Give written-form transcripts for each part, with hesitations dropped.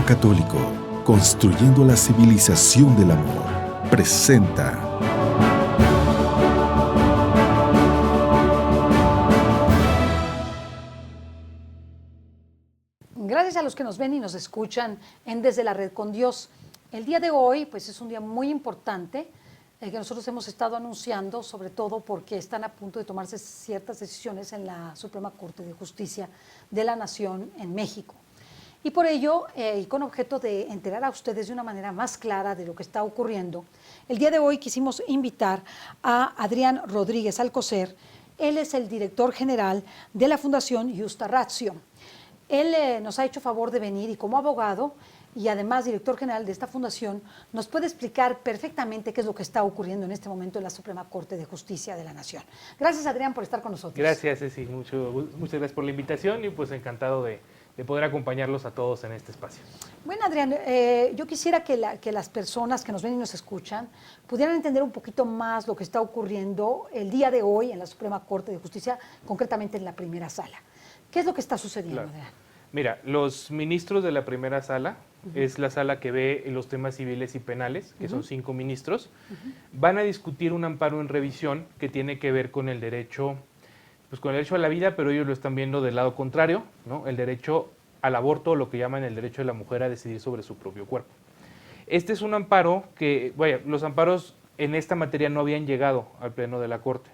Centro Católico, construyendo la civilización del amor, presenta Gracias a los que nos ven y nos escuchan en Desde la Red con Dios. El día de hoy pues es un día muy importante que nosotros hemos estado anunciando, sobre todo porque están a punto de tomarse ciertas decisiones en la Suprema Corte de Justicia de la Nación en México. Y por ello, y con objeto de enterar a ustedes de una manera más clara de lo que está ocurriendo, el día de hoy quisimos invitar a Adrián Rodríguez Alcocer. Él es el director general de la Fundación Justa Ratio. Él nos ha hecho favor de venir y como abogado y además director general de esta fundación nos puede explicar perfectamente qué es lo que está ocurriendo en este momento en la Suprema Corte de Justicia de la Nación. Gracias, Adrián, por estar con nosotros. Gracias, Ceci. Muchas gracias por la invitación y pues encantado de poder acompañarlos a todos en este espacio. Bueno, Adrián, yo quisiera que las personas que nos ven y nos escuchan pudieran entender un poquito más lo que está ocurriendo el día de hoy en la Suprema Corte de Justicia, concretamente en la primera sala. ¿Qué es lo que está sucediendo, Claro. Adrián? Mira, los ministros de la primera sala, es la sala que ve los temas civiles y penales, que son 5 ministros, van a discutir un amparo en revisión que tiene que ver con el derecho, pues con el derecho a la vida, pero ellos lo están viendo del lado contrario, ¿no? El derecho al aborto, lo que llaman el derecho de la mujer a decidir sobre su propio cuerpo. Este es un amparo que, vaya, los amparos en esta materia no habían llegado al Pleno de la Corte,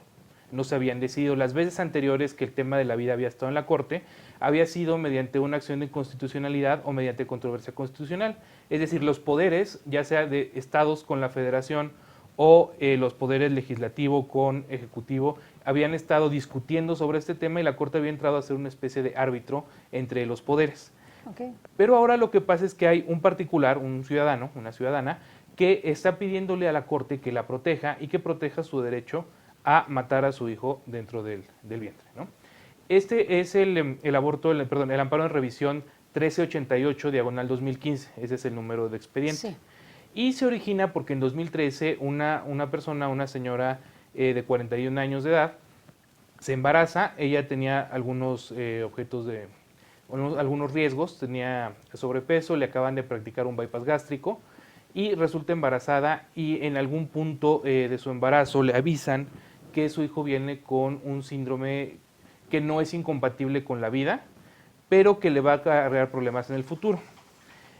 no se habían decidido. Las veces anteriores que el tema de la vida había estado en la Corte, había sido mediante una acción de inconstitucionalidad o mediante controversia constitucional. Es decir, los poderes, ya sea de estados con la federación o los poderes legislativo con ejecutivo, habían estado discutiendo sobre este tema y la Corte había entrado a ser una especie de árbitro entre los poderes. Okay. Pero ahora lo que pasa es que hay un particular, un ciudadano, una ciudadana, que está pidiéndole a la Corte que la proteja y que proteja su derecho a matar a su hijo dentro del vientre, ¿no? Este es el amparo en revisión 1388/2015, ese es el número de expediente. Sí. Y se origina porque en 2013 una señora de 41 años de edad se embaraza. Ella tenía algunos algunos riesgos, tenía sobrepeso, le acaban de practicar un bypass gástrico y resulta embarazada y en algún punto de su embarazo le avisan que su hijo viene con un síndrome que no es incompatible con la vida, pero que le va a acarrear problemas en el futuro.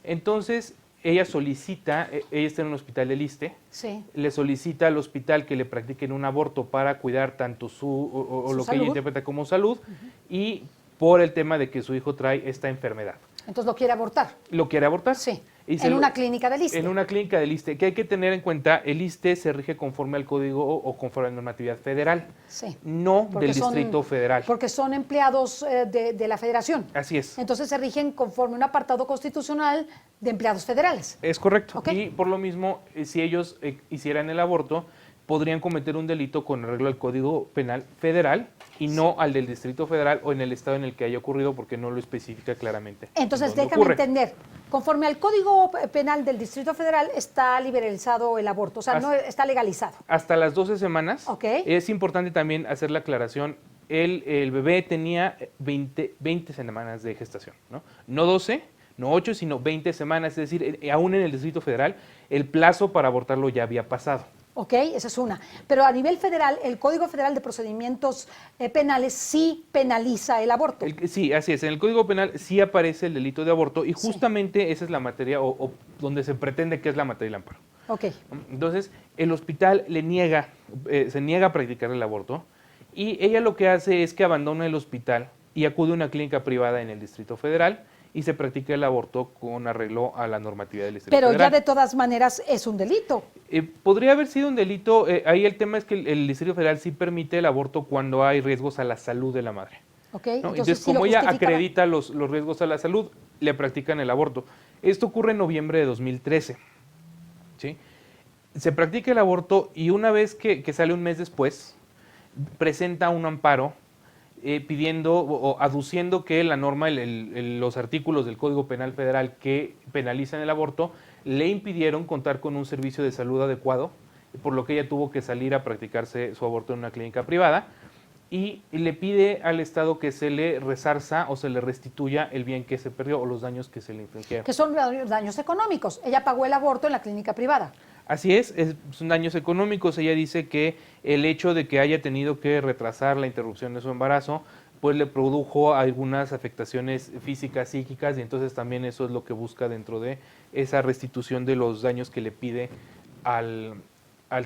Entonces, ella solicita, ella está en un hospital del ISSSTE, Sí. le solicita al hospital que le practiquen un aborto para cuidar tanto su lo que ella interpreta como salud, y por el tema de que su hijo trae esta enfermedad. Entonces, ¿lo quiere abortar? ¿Lo quiere abortar? Sí. Y en una clínica del ISSSTE. En una clínica del ISSSTE, que hay que tener en cuenta, el ISSSTE se rige conforme al código o conforme a la normatividad federal, Sí. no del Distrito Federal. Porque son empleados de la federación. Así es. Entonces se rigen conforme un apartado constitucional de empleados federales. Es correcto. Okay. Y por lo mismo, si ellos hicieran el aborto, podrían cometer un delito con arreglo al Código Penal Federal y no al del Distrito Federal o en el estado en el que haya ocurrido, porque no lo especifica claramente. Entonces, déjame entender, conforme al Código Penal del Distrito Federal está liberalizado el aborto, o sea, no está legalizado. Hasta las 12 semanas. Okay. Es importante también hacer la aclaración, el bebé tenía 20 semanas de gestación, ¿no? No 12, no 8, sino 20 semanas, es decir, aún en el Distrito Federal, el plazo para abortarlo ya había pasado. Ok, esa es una. Pero a nivel federal, el Código Federal de Procedimientos Penales sí penaliza el aborto. Sí, así es. En el Código Penal sí aparece el delito de aborto y justamente esa es la materia o donde se pretende que es la materia del amparo. Ok. Entonces, el hospital se niega a practicar el aborto y ella lo que hace es que abandona el hospital y acude a una clínica privada en el Distrito Federal y se practica el aborto con arreglo a la normatividad del Distrito Federal. Pero ya de todas maneras es un delito. Podría haber sido un delito. Ahí el tema es que el Distrito Federal sí permite el aborto cuando hay riesgos a la salud de la madre. Okay. ¿No? Entonces, como ella acredita los riesgos a la salud, le practican el aborto. Esto ocurre en noviembre de 2013. ¿Sí? Se practica el aborto y una vez que sale un mes después, presenta un amparo pidiendo o aduciendo que la norma, los artículos del Código Penal Federal que penalizan el aborto, le impidieron contar con un servicio de salud adecuado, por lo que ella tuvo que salir a practicarse su aborto en una clínica privada. y le pide al Estado que se le resarza o se le restituya el bien que se perdió o los daños que se le infligieron. Que son daños económicos. Ella pagó el aborto en la clínica privada. Así son daños económicos. Ella dice que el hecho de que haya tenido que retrasar la interrupción de su embarazo, pues le produjo algunas afectaciones físicas, psíquicas, y entonces también eso es lo que busca dentro de esa restitución de los daños que le pide al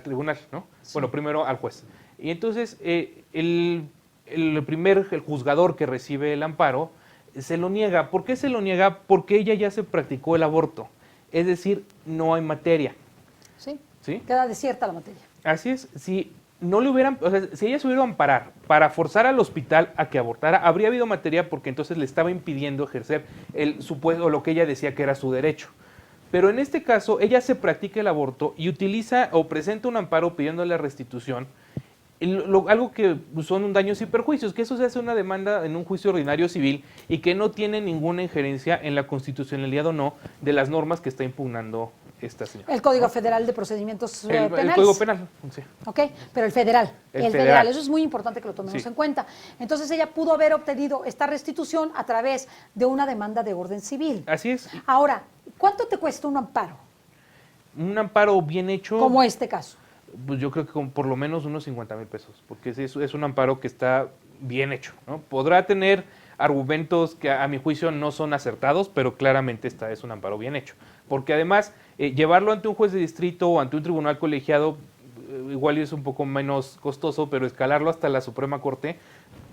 tribunal, ¿no? Sí. Bueno, primero al juez. Y entonces el juzgador que recibe el amparo se lo niega. ¿Por qué se lo niega? Porque ella ya se practicó el aborto. Es decir, no hay materia. Sí. ¿Sí? Queda desierta la materia. Así es. Si no le hubieran, o sea, si ella se hubiera amparar para forzar al hospital a que abortara, habría habido materia porque entonces le estaba impidiendo ejercer el supuesto, o lo que ella decía que era su derecho. Pero en este caso, ella se practica el aborto y utiliza o presenta un amparo pidiéndole restitución, algo que son daños y perjuicios, que eso se hace una demanda en un juicio ordinario civil y que no tiene ninguna injerencia en la constitucionalidad o no de las normas que está impugnando esta señora. El Código Federal de Procedimientos Penales. El Código Penal, sí. Ok, pero el federal. El federal. Eso es muy importante que lo tomemos en cuenta. Entonces ella pudo haber obtenido esta restitución a través de una demanda de orden civil. Así es. Ahora, ¿cuánto te cuesta un amparo? Un amparo bien hecho. Como este caso. Pues yo creo que con por lo menos unos 50,000 pesos, porque es un amparo que está bien hecho, ¿no? Podrá tener argumentos que a mi juicio no son acertados, pero claramente es un amparo bien hecho. Porque además, llevarlo ante un juez de distrito o ante un tribunal colegiado, igual es un poco menos costoso, pero escalarlo hasta la Suprema Corte,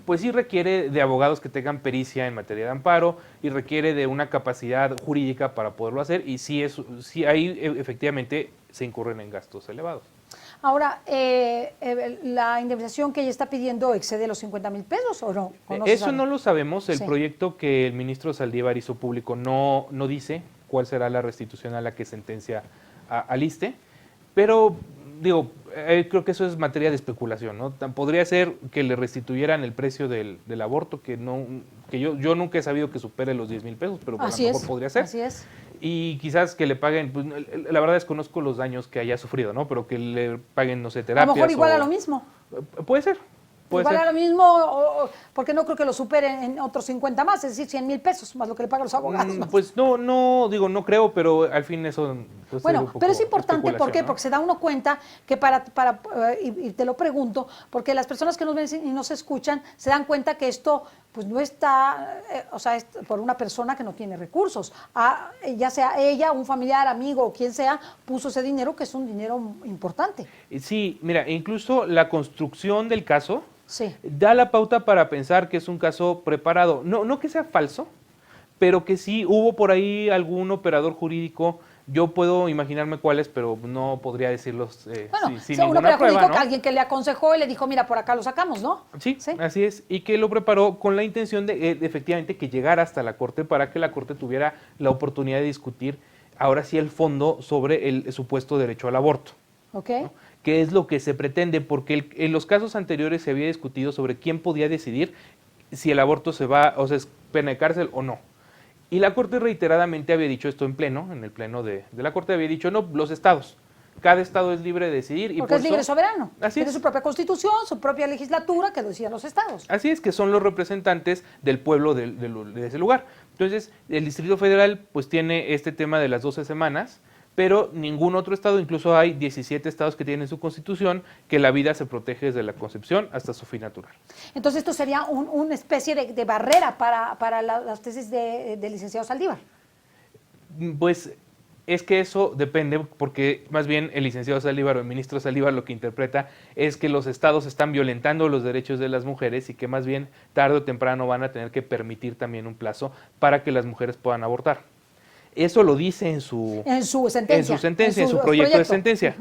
pues sí requiere de abogados que tengan pericia en materia de amparo y requiere de una capacidad jurídica para poderlo hacer, y sí ahí efectivamente se incurren en gastos elevados. Ahora, ¿la indemnización que ella está pidiendo excede los 50,000 pesos o no? ¿O no Eso no lo sabemos. El sí. proyecto que el ministro Saldívar hizo público no dice cuál será la restitución a la que sentencia al ISSSTE, pero digo, creo que eso es materia de especulación, ¿no? Podría ser que le restituyeran el precio del aborto, que yo nunca he sabido que supere los 10,000 pesos, pero a lo mejor podría ser. Así es. Y quizás que le paguen, pues, la verdad desconozco los daños que haya sufrido, ¿no? Pero que le paguen, no sé, terapias. A lo mejor igual a lo mismo. Puede ser. Igual a lo mismo, porque no creo que lo superen en otros 50 más, es decir, 100,000 pesos más lo que le pagan los abogados. Pues no creo, pero al fin eso... Pues bueno, pero es importante, ¿por qué? ¿No? Porque se da uno cuenta que y te lo pregunto, porque las personas que nos ven y nos escuchan se dan cuenta que esto pues no está, o sea, es por una persona que no tiene recursos. Ya sea ella, un familiar, amigo o quien sea, puso ese dinero, que es un dinero importante. Sí, mira, incluso la construcción del caso sí. da la pauta para pensar que es un caso preparado. No que sea falso, pero que sí hubo por ahí algún operador jurídico. Yo puedo imaginarme cuáles, pero no podría decirlos sin ninguna prueba, ¿no? Que alguien que le aconsejó y le dijo, mira, por acá lo sacamos, ¿no? Sí, así es, y que lo preparó con la intención de efectivamente que llegara hasta la Corte para que la Corte tuviera la oportunidad de discutir ahora sí el fondo sobre el supuesto derecho al aborto. Okay. ¿No? Que es lo que se pretende, porque en los casos anteriores se había discutido sobre quién podía decidir si el aborto es pena de cárcel o no. Y la Corte reiteradamente había dicho esto en el pleno de la Corte había dicho, no, los estados, cada estado es libre de decidir. Porque es libre soberano, tiene es. Su propia constitución, su propia legislatura, que decían los estados. Así es, que son los representantes del pueblo de ese lugar. Entonces, el Distrito Federal pues tiene este tema de las 12 semanas, pero ningún otro estado, incluso hay 17 estados que tienen su constitución, que la vida se protege desde la concepción hasta su fin natural. Entonces esto sería una especie de barrera para las tesis de licenciado Saldívar. Pues es que eso depende, porque más bien el licenciado Saldívar o el ministro Saldívar lo que interpreta es que los estados están violentando los derechos de las mujeres y que más bien tarde o temprano van a tener que permitir también un plazo para que las mujeres puedan abortar. Eso lo dice en su sentencia, en su proyecto de sentencia.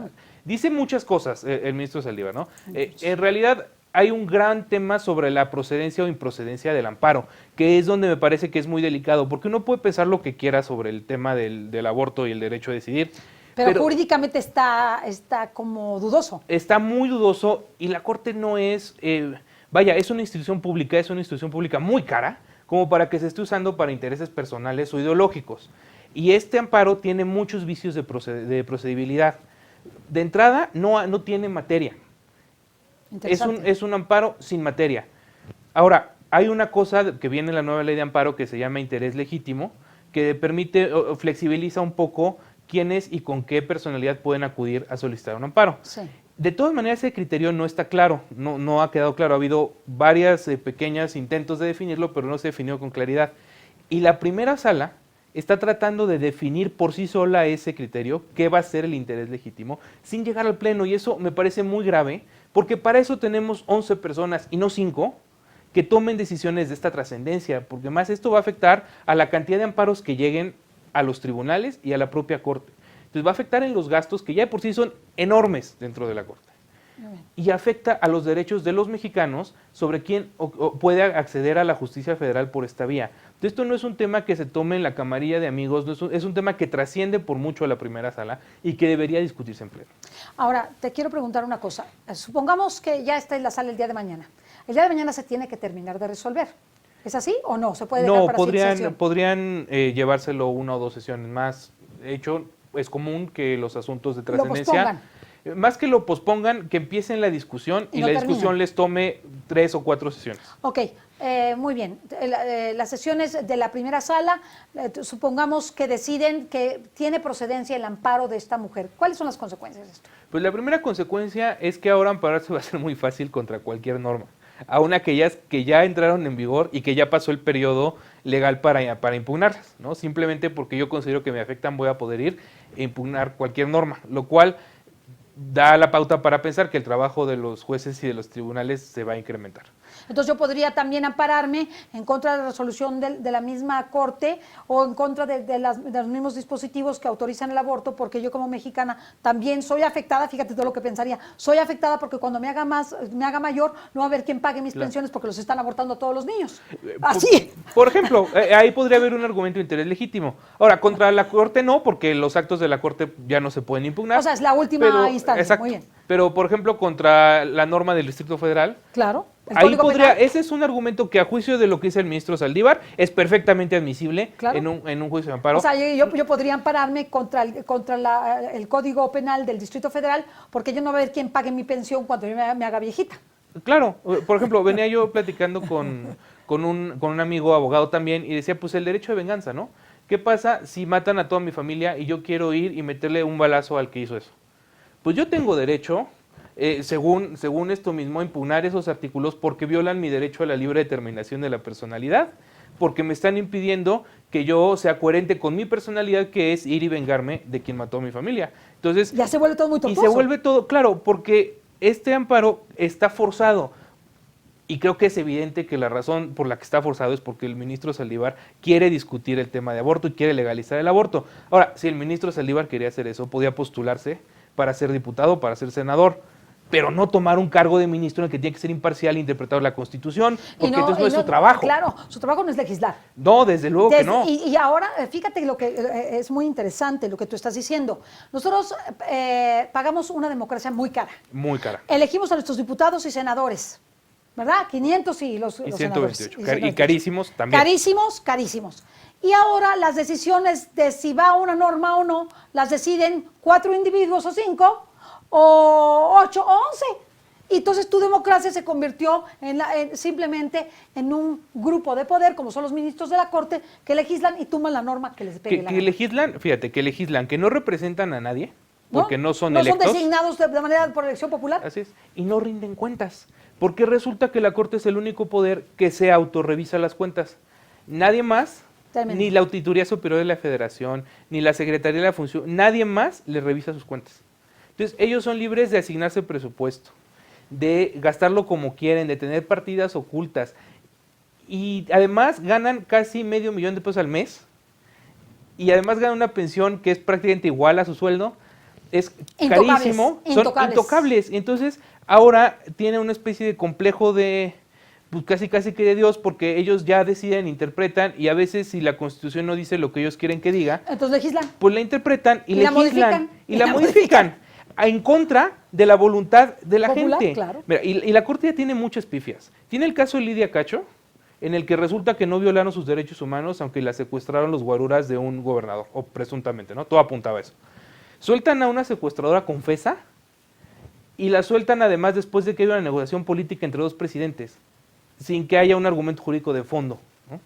Dice muchas cosas el ministro Saldívar, ¿no? En realidad hay un gran tema sobre la procedencia o improcedencia del amparo, que es donde me parece que es muy delicado, porque uno puede pensar lo que quiera sobre el tema del aborto y el derecho a decidir. Pero jurídicamente está como dudoso. Está muy dudoso y la Corte no es, es una institución pública muy cara, como para que se esté usando para intereses personales o ideológicos. Y este amparo tiene muchos vicios de procedibilidad. De entrada, no tiene materia. Interesante. Es un amparo sin materia. Ahora, hay una cosa que viene en la nueva ley de amparo que se llama interés legítimo, que permite o flexibiliza un poco quiénes y con qué personalidad pueden acudir a solicitar un amparo. Sí. De todas maneras, ese criterio no está claro, no ha quedado claro. Ha habido varias pequeños intentos de definirlo, pero no se definió con claridad. Y la primera sala está tratando de definir por sí sola ese criterio, qué va a ser el interés legítimo, sin llegar al pleno. Y eso me parece muy grave, porque para eso tenemos 11 personas y no 5 que tomen decisiones de esta trascendencia, porque más esto va a afectar a la cantidad de amparos que lleguen a los tribunales y a la propia Corte. Entonces va a afectar en los gastos que ya de por sí son enormes dentro de la Corte. Y afecta a los derechos de los mexicanos sobre quién puede acceder a la justicia federal por esta vía. Entonces, esto no es un tema que se tome en la camarilla de amigos, es un tema que trasciende por mucho a la primera sala y que debería discutirse en pleno. Ahora, te quiero preguntar una cosa. Supongamos que ya está en la sala el día de mañana. El día de mañana se tiene que terminar de resolver. ¿Es así o no? ¿Se puede dejar No, para siguiente sesión? podrían llevárselo una o dos sesiones más. De hecho, es común que los asuntos de Lo trascendencia, pospongan. más que lo pospongan, que empiecen la discusión y no la terminen. discusión les tome 3 o 4 sesiones. Ok, muy bien. Las sesiones de la primera sala, supongamos que deciden que tiene procedencia el amparo de esta mujer. ¿Cuáles son las consecuencias de esto? Pues la primera consecuencia es que ahora ampararse va a ser muy fácil contra cualquier norma, aun aquellas que ya entraron en vigor y que ya pasó el periodo legal para impugnarlas, ¿no? Simplemente porque yo considero que me afectan voy a poder ir e impugnar cualquier norma, lo cual da la pauta para pensar que el trabajo de los jueces y de los tribunales se va a incrementar. Entonces yo podría también ampararme en contra de la resolución de la misma Corte o en contra de los mismos dispositivos que autorizan el aborto, porque yo como mexicana también soy afectada. Fíjate todo lo que pensaría, soy afectada porque cuando me haga mayor no va a haber quien pague mis pensiones porque los están abortando a todos los niños. Así. Por ejemplo, ahí podría haber un argumento de interés legítimo. Ahora, contra la Corte no, porque los actos de la Corte ya no se pueden impugnar. O sea, es la última instancia. Exacto. Muy bien. Pero, por ejemplo, contra la norma del Distrito Federal, Claro. ahí podría, ese es un argumento que a juicio de lo que dice el ministro Saldívar es perfectamente admisible Claro. en un juicio de amparo. O sea, yo podría ampararme contra el Código Penal del Distrito Federal porque yo no voy a ver quién pague mi pensión cuando yo me haga viejita. Claro, por ejemplo, venía yo platicando con un amigo abogado también y decía, pues el derecho de venganza, ¿no? ¿Qué pasa si matan a toda mi familia y yo quiero ir y meterle un balazo al que hizo eso? Pues yo tengo derecho, según esto mismo, a impugnar esos artículos porque violan mi derecho a la libre determinación de la personalidad, porque me están impidiendo que yo sea coherente con mi personalidad, que es ir y vengarme de quien mató a mi familia. Entonces, ya se vuelve todo muy tortuoso. Y se vuelve todo, claro, porque este amparo está forzado. Y creo que es evidente que la razón por la que está forzado es porque el ministro Saldívar quiere discutir el tema de aborto y quiere legalizar el aborto. Ahora, si el ministro Saldívar quería hacer eso, podía postularse para ser diputado, para ser senador, pero no tomar un cargo de ministro en el que tiene que ser imparcial e interpretar la Constitución, porque entonces no es su trabajo. Claro, su trabajo no es legislar. No, desde luego que no. Y ahora, fíjate lo que es muy interesante lo que tú estás diciendo. Nosotros pagamos una democracia muy cara. Muy cara. Elegimos a nuestros diputados y senadores, ¿verdad? 500 y los 128. senadores. Y carísimos también. Carísimos. Y ahora las decisiones de si va una norma o no, las deciden 4 individuos o 5, o 8 o 11. Y entonces tu democracia se convirtió simplemente en un grupo de poder, como son los ministros de la Corte, que legislan y toman la norma que les pegue la gana. Que legislan, fíjate, que legislan, que no representan a nadie, porque no son electos. No son designados de manera por elección popular. Así es. Y no rinden cuentas, porque resulta que la Corte es el único poder que se autorrevisa las cuentas. Nadie más, ni la Auditoría Superior de la Federación, ni la Secretaría de la Función, nadie más le revisa sus cuentas. Entonces, ellos son libres de asignarse presupuesto, de gastarlo como quieren, de tener partidas ocultas. Y además ganan casi $500,000 al mes. Y además ganan una pensión que es prácticamente igual a su sueldo. Es carísimo. Son intocables. Entonces, ahora tiene una especie de complejo de, pues casi que de Dios, porque ellos ya deciden, interpretan, y a veces si la Constitución no dice lo que ellos quieren que diga, entonces legislan. Pues la interpretan y legislan. La modifican. En contra de la voluntad de la popular, gente. Claro. Mira, y la Corte ya tiene muchas pifias. Tiene el caso de Lidia Cacho, en el que resulta que no violaron sus derechos humanos, aunque la secuestraron los guaruras de un gobernador, o presuntamente, ¿no? Todo apuntaba a eso. Sueltan a una secuestradora confesa y la sueltan además después de que haya una negociación política entre dos presidentes, sin que haya un argumento jurídico de fondo, ¿no?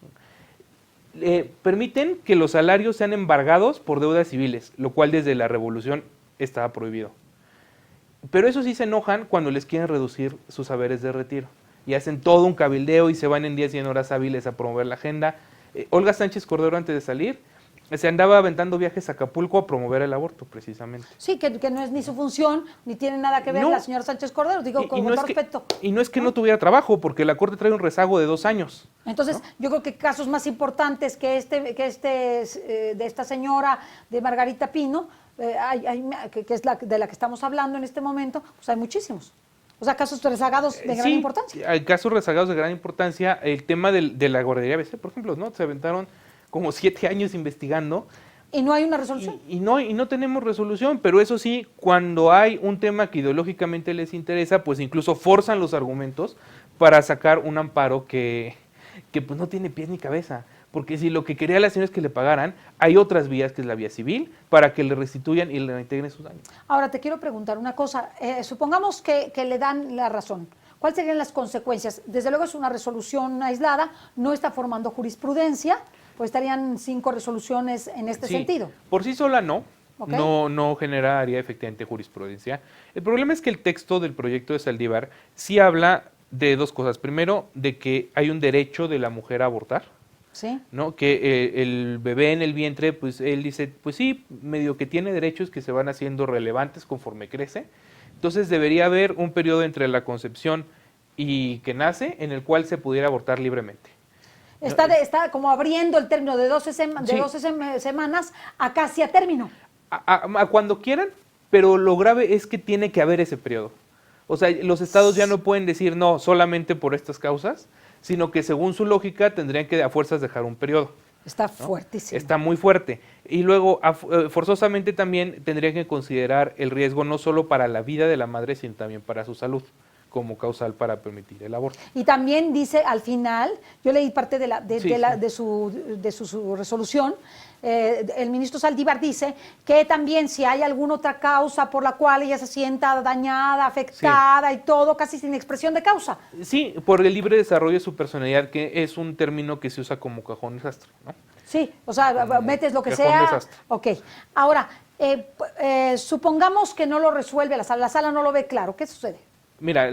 Permiten que los salarios sean embargados por deudas civiles, lo cual desde la Revolución estaba prohibido. Pero eso sí se enojan cuando les quieren reducir sus haberes de retiro. Y hacen todo un cabildeo y se van en días y en horas hábiles a promover la agenda. Olga Sánchez Cordero, antes de salir, se andaba aventando viajes a Acapulco a promover el aborto, precisamente. Sí, que no es ni su función, ni tiene nada que ver la señora Sánchez Cordero, digo, con todo respeto. Y no es que no tuviera trabajo, porque la Corte trae un rezago de 2 años. Entonces, ¿no? Yo creo que casos más importantes que de esta señora, de Margarita Pino, que es de la que estamos hablando en este momento, pues hay muchísimos. O sea, casos rezagados de gran importancia. Hay casos rezagados de gran importancia. El tema de la guardería ABC, por ejemplo, ¿no? Se aventaron como 7 años investigando. Y no hay una resolución. Y no tenemos resolución, pero eso sí, cuando hay un tema que ideológicamente les interesa, pues incluso forzan los argumentos para sacar un amparo que pues no tiene pies ni cabeza. Porque si lo que quería la señora es que le pagaran, hay otras vías, que es la vía civil, para que le restituyan y le reintegren sus daños. Ahora, te quiero preguntar una cosa. Supongamos que le dan la razón. ¿Cuáles serían las consecuencias? Desde luego es una resolución aislada, no está formando jurisprudencia, pues estarían 5 resoluciones en este sentido. Por sí sola no. Okay. No generaría efectivamente jurisprudencia. El problema es que el texto del proyecto de Saldívar sí habla de 2 cosas. Primero, de que hay un derecho de la mujer a abortar. Sí. ¿No? Que el bebé en el vientre, pues él dice, pues sí, medio que tiene derechos que se van haciendo relevantes conforme crece. Entonces debería haber un periodo entre la concepción y que nace en el cual se pudiera abortar libremente. Está como abriendo el término de 12 semanas a casi a término. A cuando quieran, pero lo grave es que tiene que haber ese periodo. O sea, los estados ya no pueden decir no solamente por estas causas, sino que según su lógica tendrían que a fuerzas dejar un periodo. Está ¿no? fuertísimo. Está muy fuerte. Y luego, forzosamente también tendrían que considerar el riesgo no solo para la vida de la madre, sino también para su salud, como causal para permitir el aborto. Y también dice al final, yo leí parte de su resolución, el ministro Saldívar dice que también si hay alguna otra causa por la cual ella se sienta dañada, afectada y todo, casi sin expresión de causa. Sí, por el libre desarrollo de su personalidad, que es un término que se usa como cajón desastre, ¿no? Sí, o sea, metes lo que cajón sea. Desastre. Ok, ahora, supongamos que no lo resuelve la sala no lo ve claro, ¿qué sucede? Mira,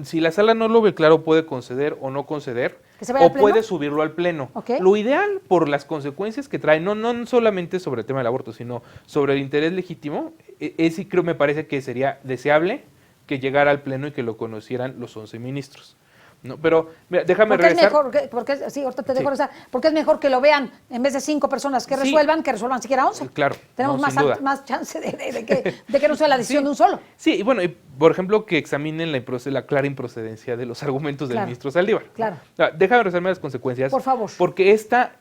si la sala no lo ve claro, puede conceder o no conceder, o puede subirlo al pleno. Okay. Lo ideal, por las consecuencias que trae, no solamente sobre el tema del aborto, sino sobre el interés legítimo, sí me parece que sería deseable que llegara al pleno y que lo conocieran los 11 ministros. No, pero mira, déjame regresar. Porque es mejor que lo vean en vez de 5 personas que resuelvan siquiera 11. Claro. Tenemos más chance de que no sea la decisión de un solo. Sí, y bueno, por ejemplo, que examinen la clara improcedencia de los argumentos del ministro Saldívar. Claro. Déjame resolverme las consecuencias. Por favor. Porque esta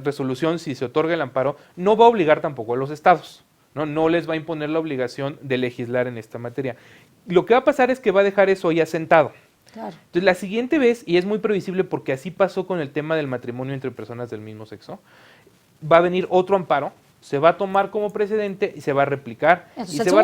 resolución, si se otorga el amparo, no va a obligar tampoco a los estados. No les va a imponer la obligación de legislar en esta materia. Lo que va a pasar es que va a dejar eso ya sentado. Claro. Entonces, la siguiente vez, y es muy previsible porque así pasó con el tema del matrimonio entre personas del mismo sexo, va a venir otro amparo, se va a tomar como precedente y se va a replicar, se va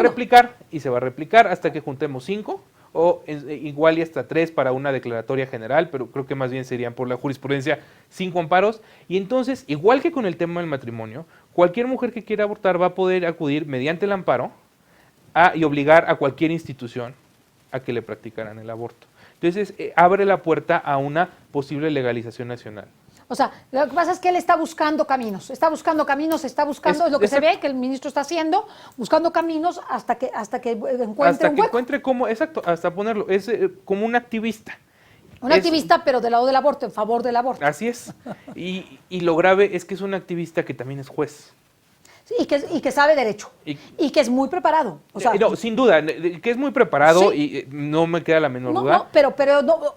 a replicar hasta que juntemos 5 o igual y hasta 3 para una declaratoria general, pero creo que más bien serían por la jurisprudencia 5 amparos. Y entonces, igual que con el tema del matrimonio, cualquier mujer que quiera abortar va a poder acudir mediante el amparo y obligar a cualquier institución a que le practicaran el aborto. Entonces, abre la puerta a una posible legalización nacional. O sea, lo que pasa es que él está buscando caminos, es lo que se ve que el ministro está haciendo, buscando caminos hasta que encuentre cómo, exacto, hasta ponerlo, es como un activista. Un activista, pero del lado del aborto, en favor del aborto. Así es, y lo grave es que es un activista que también es juez. Sí, y que sabe derecho, y que es muy preparado. O sea, no, sin duda, que es muy preparado y no me queda la menor duda. No, pero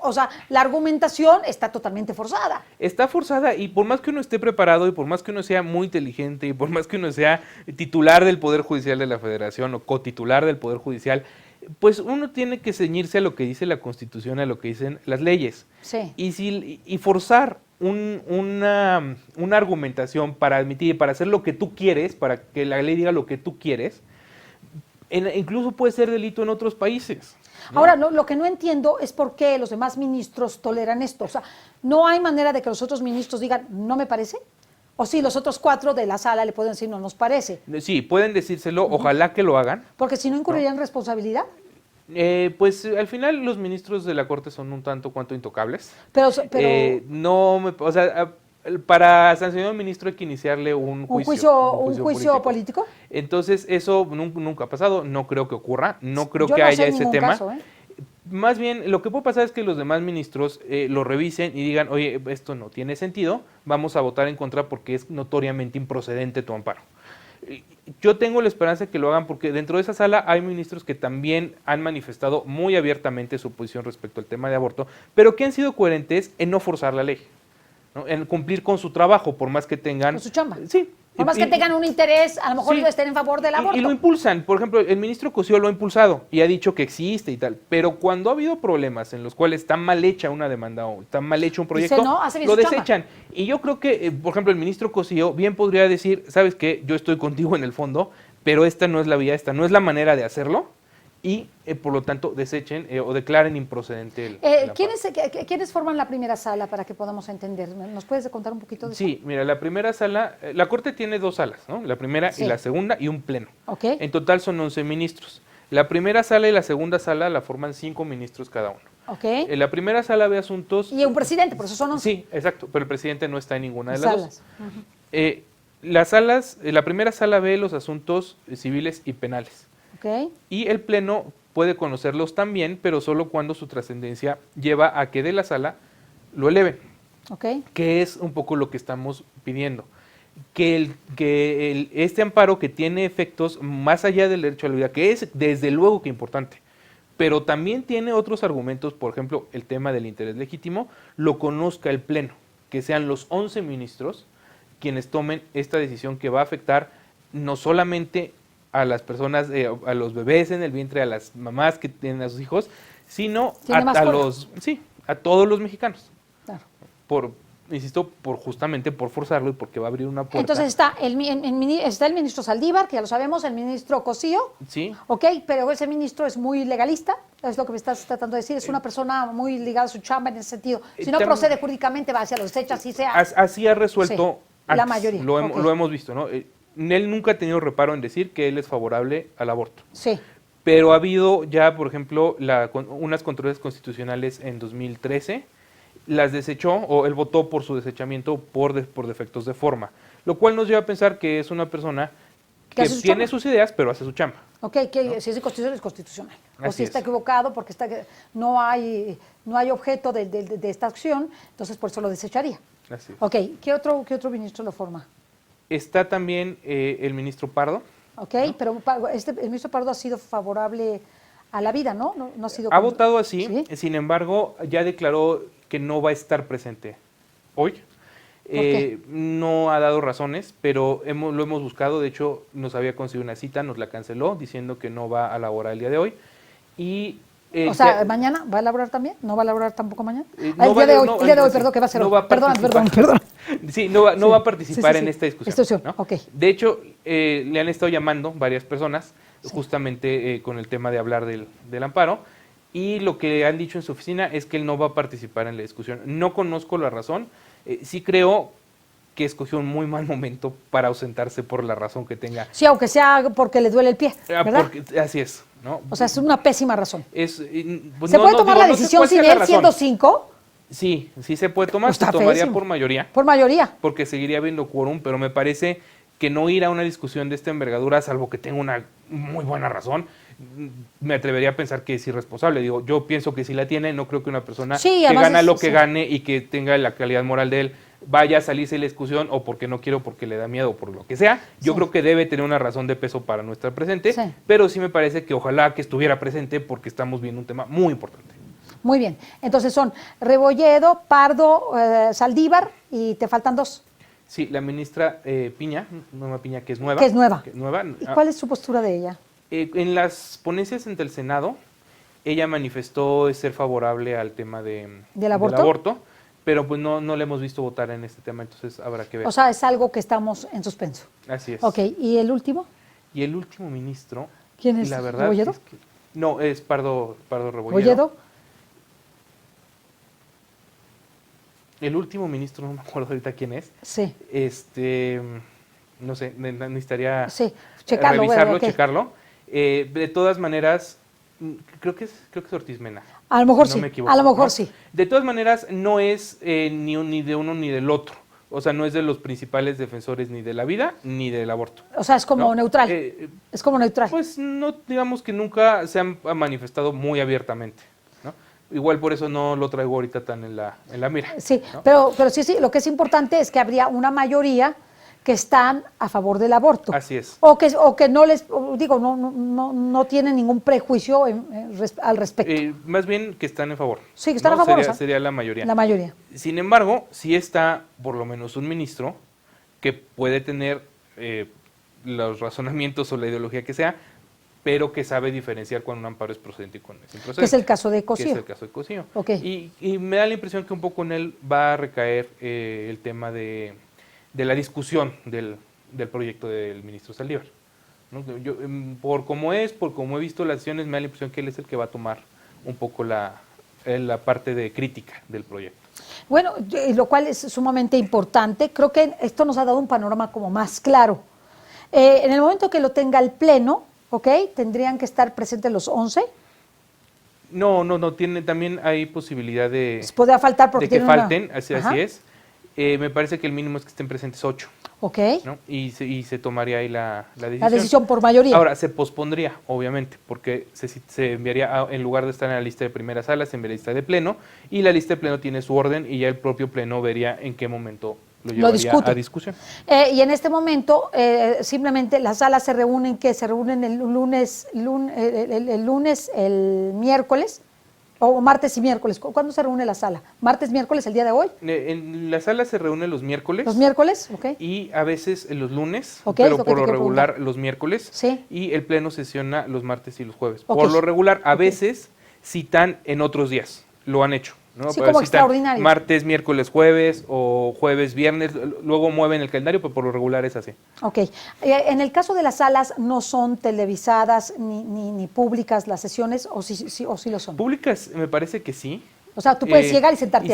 o sea, la argumentación está totalmente forzada. Está forzada y por más que uno esté preparado y por más que uno sea muy inteligente y por más que uno sea titular del Poder Judicial de la Federación o cotitular del Poder Judicial, pues uno tiene que ceñirse a lo que dice la Constitución, a lo que dicen las leyes. Sí. Y forzar una argumentación para admitir, para hacer lo que tú quieres, para que la ley diga lo que tú quieres, Incluso puede ser delito en otros países. ¿no? Ahora, lo que no entiendo es por qué los demás ministros toleran esto. O sea, ¿no hay manera de que los otros ministros digan, no me parece? O sí, los otros 4 de la sala le pueden decir, no nos parece. Sí, pueden decírselo, ojalá que lo hagan. Porque si no incurrirían en responsabilidad. Pues al final los ministros de la Corte son un tanto cuanto intocables. Pero O sea, para sancionar a un ministro hay que iniciarle un juicio político. Entonces eso nunca ha pasado, no creo que ocurra, no creo Yo que no haya sé en ese ningún tema. caso, Más bien, lo que puede pasar es que los demás ministros lo revisen y digan, oye, esto no tiene sentido, vamos a votar en contra porque es notoriamente improcedente tu amparo. Yo tengo la esperanza de que lo hagan porque dentro de esa sala hay ministros que también han manifestado muy abiertamente su posición respecto al tema de aborto, pero que han sido coherentes en no forzar la ley, ¿no? En cumplir con su trabajo, por más que tengan... Con su chamba. Sí. Por más que tengan un interés, a lo mejor Sí. estén en favor del aborto. Y lo impulsan. Por ejemplo, el ministro Cosío lo ha impulsado y ha dicho que existe y tal. Pero cuando ha habido problemas en los cuales está mal hecha una demanda o está mal hecho un proyecto, Dice, no, hace bien lo su chamba. desechan. Y yo creo que, por ejemplo, el ministro Cosío bien podría decir, ¿sabes qué? Yo estoy contigo en el fondo, pero esta no es la vía, esta no es la manera de hacerlo. Y, por lo tanto, desechen o declaren improcedente el amparo. ¿Quiénes forman la primera sala para que podamos entender? ¿Nos puedes contar un poquito de eso? Sí, mira, la primera sala, la Corte tiene 2 salas, ¿no? La primera Sí. y la segunda y un pleno. Ok. En total son 11 ministros. La primera sala y la segunda sala la forman 5 ministros cada uno. Ok. En la primera sala ve asuntos... Y un presidente, por eso son 11 Sí, exacto, pero el presidente no está en ninguna de las salas. dos. La primera sala ve los asuntos civiles y penales. Ok. Y el pleno puede conocerlos también, pero solo cuando su trascendencia lleva a que de la sala lo eleven, Ok. que es un poco lo que estamos pidiendo. Este amparo que tiene efectos más allá del derecho a la vida, que es desde luego que importante, pero también tiene otros argumentos, por ejemplo, el tema del interés legítimo, lo conozca el Pleno, que sean los 11 ministros quienes tomen esta decisión que va a afectar no solamente a las personas, a los bebés en el vientre, a las mamás que tienen a sus hijos, sino a todos los mexicanos. Claro. Insisto, justamente por forzarlo y porque va a abrir una puerta. Entonces está el ministro Saldívar, que ya lo sabemos, el ministro Cosío. Sí. Ok, pero ese ministro es muy legalista, es lo que me estás tratando de decir, es una persona muy ligada a su chamba en ese sentido. Si no procede jurídicamente, va hacia los hechos, así sea. Así ha resuelto Sí, la antes. mayoría. Lo hemos visto, ¿no? Él nunca ha tenido reparo en decir que él es favorable al aborto. Sí. Pero ha habido ya, por ejemplo, unas controversias constitucionales en 2013, las desechó o él votó por su desechamiento por defectos de forma, lo cual nos lleva a pensar que es una persona que tiene sus ideas, pero hace su chamba. Ok, que si es inconstitucional, es constitucional. O Así si está es. equivocado porque no hay objeto de esta acción, entonces por eso lo desecharía. Así es. Ok, ¿qué otro ministro lo forma? Está también el ministro Pardo. Ok, pero el ministro Pardo ha sido favorable a la vida, ¿no? No ha sido... Ha votado así, ¿Sí? sin embargo, ya declaró que no va a estar presente hoy. qué? No ha dado razones, pero lo hemos buscado. De hecho, nos había conseguido una cita, nos la canceló, diciendo que no va a laborar el día de hoy. Y, O sea, ¿mañana va a elaborar también? ¿No va a elaborar tampoco mañana? no el va día de a- hoy, no, el día de hoy, sí, perdón, que va a ser no hoy. va a participar. Perdón. Sí, no va a participar en esta discusión. Discusión, ¿no? ok. De hecho, le han estado llamando varias personas, justamente con el tema de hablar del amparo, y lo que han dicho en su oficina es que él no va a participar en la discusión. No conozco la razón, sí creo que escogió un muy mal momento para ausentarse por la razón que tenga. Sí, aunque sea porque le duele el pie, ¿verdad? Así es, ¿no? O sea, es una pésima razón. Pues ¿Se puede tomar la decisión sin él siendo 5? Sí, sí se puede tomar, Pues se está tomaría feísimo. por mayoría. Por mayoría. Porque seguiría habiendo quórum, pero me parece que no ir a una discusión de esta envergadura, salvo que tenga una muy buena razón, me atrevería a pensar que es irresponsable. Digo, yo pienso que si la tiene, no creo que una persona Sí, que además gana es- lo que sí. gane y que tenga la calidad moral de él, vaya a salirse de la discusión o porque no quiero, porque le da miedo, por lo que sea. Yo Sí. creo que debe tener una razón de peso para no estar presente, Sí. pero sí me parece que ojalá que estuviera presente porque estamos viendo un tema muy importante. Muy bien. Entonces son Rebolledo, Pardo, Saldívar y te faltan 2. Sí, la ministra Piña, Norma Piña, que es nueva. Que es nueva. ¿Y Ah, cuál es su postura de ella? en las ponencias ante el Senado, ella manifestó ser favorable al tema ¿Del aborto? pero pues no le hemos visto votar en este tema, entonces habrá que ver. O sea, es algo que estamos en suspenso. Así es. Ok, ¿y el último? Y el último ministro ¿Quién Y es? la verdad ¿Rebolledo? es que- no, es Pardo Rebolledo. ¿Rebolledo? El último ministro, no me acuerdo ahorita quién es. Sí, No sé, necesitaría sí. Checarlo, revisarlo, ok. checarlo. De todas maneras, creo que es Ortiz Mena. A lo mejor si no sí, me equivoco, a lo mejor ¿no? sí. De todas maneras, no es ni de uno ni del otro. O sea, no es de los principales defensores ni de la vida ni del aborto. O sea, es como ¿no? neutral. Es como neutral. Pues no, digamos que nunca se han manifestado muy abiertamente, ¿no? Igual por eso no lo traigo ahorita tan en la mira. Sí, ¿no? pero sí, lo que es importante es que habría una mayoría que están a favor del aborto. Así es. O que no les, digo, no tienen ningún prejuicio al respecto. Más bien que están en favor. Sí, que están ¿no? a favor. Sería la mayoría. La mayoría. Sin embargo, sí está por lo menos un ministro que puede tener los razonamientos o la ideología que sea, pero que sabe diferenciar cuando un amparo es procedente y cuando es improcedente. Que es el caso de Que Cosío. es el caso de Cosío. Ok. Y me da la impresión que un poco en él va a recaer el tema de la discusión del proyecto del ministro Saldívar, ¿no? Yo, por cómo he visto las acciones, me da la impresión que él es el que va a tomar un poco la parte de crítica del proyecto. Bueno, lo cual es sumamente importante. Creo que esto nos ha dado un panorama como más claro. En el momento que lo tenga el Pleno, ¿ok? Tendrían que estar presentes los 11. No, también hay posibilidad de, Podría faltar porque de que tiene una- falten, así Ajá. es. Me parece que el mínimo es que estén presentes 8, Ok. ¿no? Y se tomaría ahí la decisión. La decisión por mayoría. Ahora, se pospondría, obviamente, porque se enviaría, en lugar de estar en la lista de primera sala, se enviaría a la lista de pleno, y la lista de pleno tiene su orden, y ya el propio pleno vería en qué momento lo llevaría discute. a discusión. Y en este momento, simplemente las salas se reúnen, ¿qué? Se reúnen el lunes, el miércoles, o martes y miércoles. ¿Cuándo se reúne la sala? ¿Martes, miércoles, el día de hoy? En la sala se reúne los miércoles. ¿Los miércoles? Ok. Y a veces los lunes, Ok, pero es lo que por te lo quiero regular preguntar. los miércoles. Sí. Y el pleno sesiona los martes y los jueves. Ok. Por lo regular, a veces citan en otros días. Lo han hecho, ¿no? Sí, Pero como citan extraordinario. martes, miércoles, jueves o jueves, viernes. Luego mueven el calendario, pero por lo regular es así. Ok. En el caso de las salas, ¿no son televisadas ni públicas las sesiones o sí lo son? Públicas, me parece que sí. O sea, tú puedes llegar y sentarte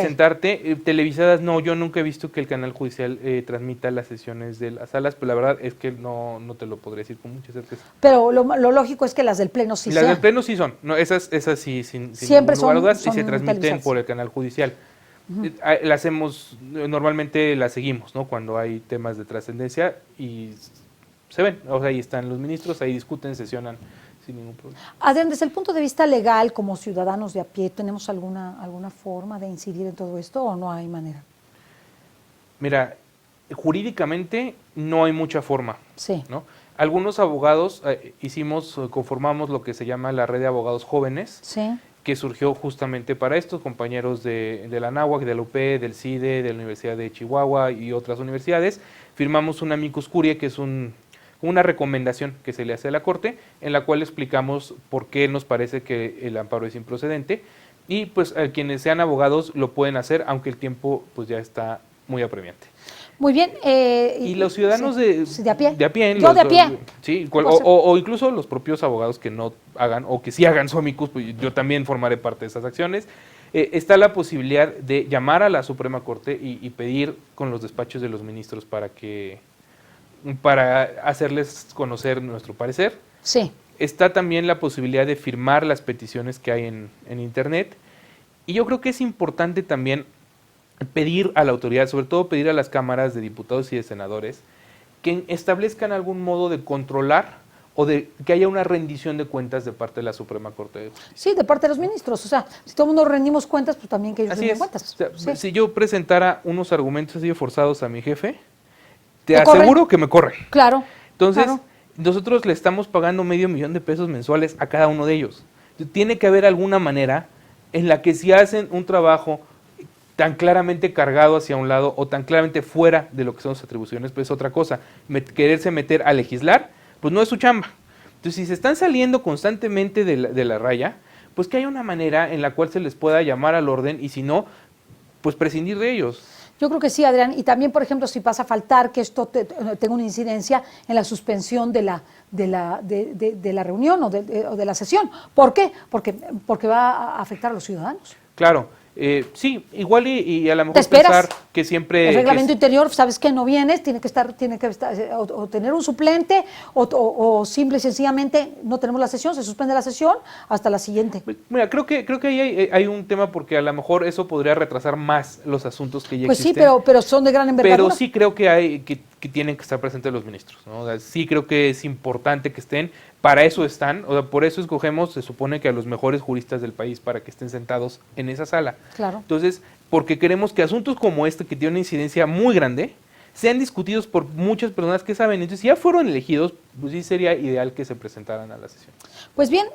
ahí. Televisadas, no, yo nunca he visto que el canal judicial transmita las sesiones de las salas, pero la verdad es que no te lo podría decir con mucha certeza. Pero lo lógico es que las del Pleno sí Las sean. del pleno sí son, no, esas sí, sin Siempre ningún lugar a dudas, y son se transmiten televisadas. por el canal judicial. Las hacemos, normalmente las seguimos, ¿no? Cuando hay temas de trascendencia y se ven, o sea, ahí están los ministros, ahí discuten, sesionan sin ningún problema. Adrián, desde el punto de vista legal, como ciudadanos de a pie, ¿tenemos alguna forma de incidir en todo esto o no hay manera? Mira, jurídicamente no hay mucha forma, Sí. ¿no? Algunos abogados conformamos lo que se llama la red de abogados jóvenes, Sí. que surgió justamente para esto, compañeros de la ANAHUAC, de la UP, del CIDE, de la Universidad de Chihuahua y otras universidades. Firmamos un amicus curiae, que es una recomendación que se le hace a la Corte, en la cual explicamos por qué nos parece que el amparo es improcedente, y pues quienes sean abogados lo pueden hacer, aunque el tiempo pues ya está muy apremiante. Muy bien. Y los ciudadanos sí, de a pie. Yo de a pie. Sí, Puedo hacer. o incluso los propios abogados que no hagan, o que sí hagan su amicus, pues yo también formaré parte de esas acciones. Está la posibilidad de llamar a la Suprema Corte y pedir con los despachos de los ministros para hacerles conocer nuestro parecer. Sí. Está también la posibilidad de firmar las peticiones que hay en Internet. Y yo creo que es importante también pedir a la autoridad, sobre todo pedir a las cámaras de diputados y de senadores, que establezcan algún modo de controlar o de que haya una rendición de cuentas de parte de la Suprema Corte de Justicia. Sí, de parte de los ministros. O sea, si todo el mundo rendimos cuentas, pues también que ellos Así rinden es. cuentas. O sea, Sí. si yo presentara unos argumentos así forzados a mi jefe, te ¿Te corren? aseguro que me corren. Claro. Entonces, claro. nosotros le estamos pagando $500,000 mensuales a cada uno de ellos. Tiene que haber alguna manera en la que si hacen un trabajo tan claramente cargado hacia un lado o tan claramente fuera de lo que son sus atribuciones, pues es otra cosa. Quererse meter a legislar, pues no es su chamba. Entonces, si se están saliendo constantemente de la raya, pues que haya una manera en la cual se les pueda llamar al orden y si no, pues prescindir de ellos. Yo creo que sí, Adrián, y también, por ejemplo, si pasa a faltar que esto tenga una incidencia en la suspensión de la reunión o de la sesión. ¿Por qué? Porque va a afectar a los ciudadanos. Claro, sí, igual y a lo ¿Te mejor esperas? pensar que siempre... El reglamento interior, sabes que no vienes, tiene que estar o tener un suplente o simple y sencillamente no tenemos la sesión, se suspende la sesión hasta la siguiente. Mira, creo que ahí hay un tema porque a lo mejor eso podría retrasar más los asuntos que ya Pues sí, existen. pero son de gran envergadura. Pero sí creo que tienen que estar presentes los ministros, ¿no? O sea, sí creo que es importante que estén, para eso están, o sea, por eso escogemos, se supone que a los mejores juristas del país para que estén sentados en esa sala. Claro. Entonces, porque queremos que asuntos como este, que tiene una incidencia muy grande, sean discutidos por muchas personas que saben. Entonces, si ya fueron elegidos, pues sí sería ideal que se presentaran a la sesión. Pues bien,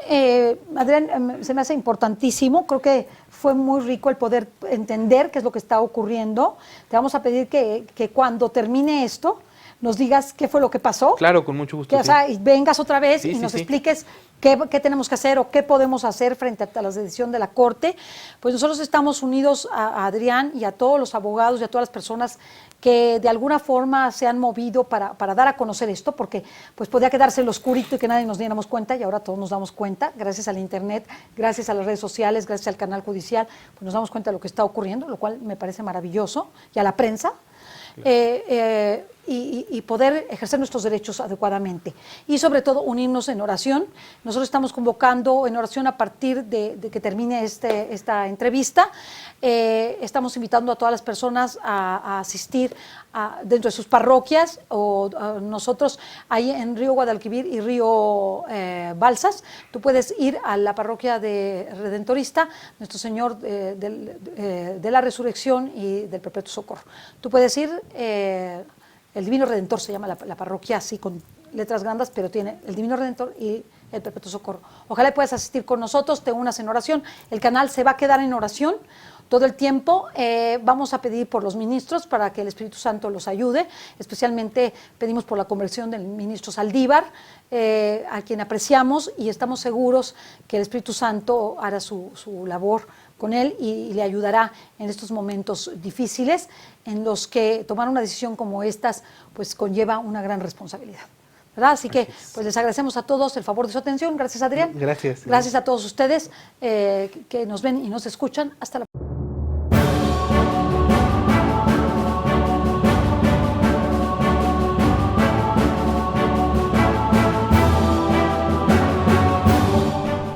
Adrián, se me hace importantísimo, creo que fue muy rico el poder entender qué es lo que está ocurriendo. Te vamos a pedir que cuando termine esto, nos digas qué fue lo que pasó. Claro, con mucho gusto. Que, o sea, y vengas otra vez Sí, y sí, nos sí. expliques qué tenemos que hacer o qué podemos hacer frente a la decisión de la Corte. Pues nosotros estamos unidos a Adrián y a todos los abogados y a todas las personas que de alguna forma se han movido para dar a conocer esto, porque pues podía quedarse en lo oscurito y que nadie nos diéramos cuenta, y ahora todos nos damos cuenta, gracias al internet, gracias a las redes sociales, gracias al canal judicial, pues nos damos cuenta de lo que está ocurriendo, lo cual me parece maravilloso, y a la prensa. Y poder ejercer nuestros derechos adecuadamente. Y sobre todo unirnos en oración. Nosotros estamos convocando en oración a partir de que termine esta entrevista. Estamos invitando a todas las personas a asistir dentro de sus parroquias o nosotros ahí en Río Guadalquivir y Río Balsas. Tú puedes ir a la parroquia de Redentorista, Nuestro Señor de la Resurrección y del Perpetuo Socorro. Tú puedes ir... el Divino Redentor se llama la parroquia, así con letras grandes, pero tiene el Divino Redentor y el Perpetuo Socorro. Ojalá puedas asistir con nosotros, te unas en oración. El canal se va a quedar en oración todo el tiempo. Vamos a pedir por los ministros para que el Espíritu Santo los ayude. Especialmente pedimos por la conversión del ministro Saldívar, a quien apreciamos y estamos seguros que el Espíritu Santo hará su labor con él y le ayudará en estos momentos difíciles en los que tomar una decisión como estas pues conlleva una gran responsabilidad, ¿verdad? Así que pues les agradecemos a todos el favor de su atención. Gracias, Adrián. Gracias. Gracias a todos ustedes que nos ven y nos escuchan. Hasta la próxima.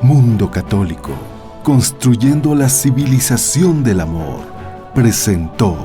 Mundo Católico, construyendo la civilización del amor, presentó